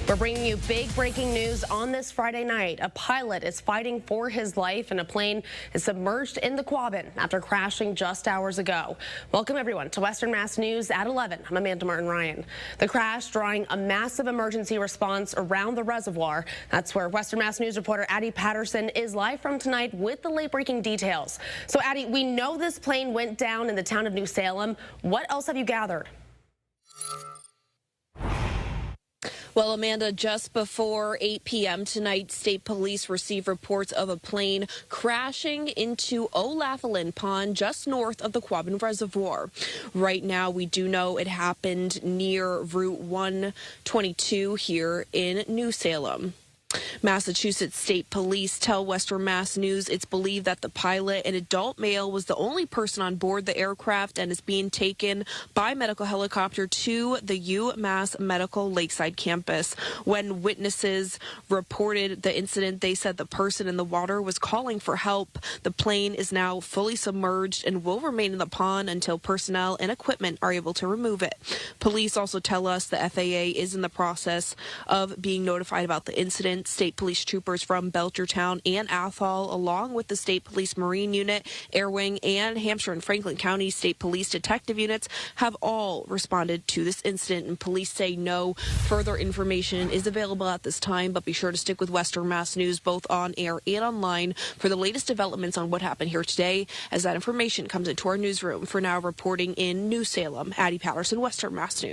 We're bringing you big breaking news on this Friday night. A pilot is fighting for his life and a plane is submerged in the Quabbin after crashing just hours ago. Welcome everyone to Western Mass News at 11. I'm Amanda Martin Ryan. The crash drawing a massive emergency response around the reservoir. That's where Western Mass News reporter Addie Patterson is live from tonight with the late breaking details. So Addie, we know this plane went down in the town of New Salem. What else have you gathered? Well, Amanda, just before 8 p.m. tonight, state police received reports of a plane crashing into O'Laughlin Pond just north of the Quabbin Reservoir. Right now, we do know it happened near Route 122 here in New Salem. Massachusetts State Police tell Western Mass News it's believed that the pilot, an adult male, was the only person on board the aircraft and is being taken by medical helicopter to the UMass Medical Lakeside campus. When witnesses reported the incident, they said the person in the water was calling for help. The plane is now fully submerged and will remain in the pond until personnel and equipment are able to remove it. Police also tell us the FAA is in the process of being notified about the incident. State police troopers from Belchertown and Athol, along with the State Police Marine Unit, Air Wing, and Hampshire and Franklin County State Police detective units have all responded to this incident, and police say no further information is available at this time, but be sure to stick with Western Mass News both on air and online for the latest developments on what happened here today as that information comes into our newsroom. For now, reporting in New Salem, Addie Patterson, Western Mass News.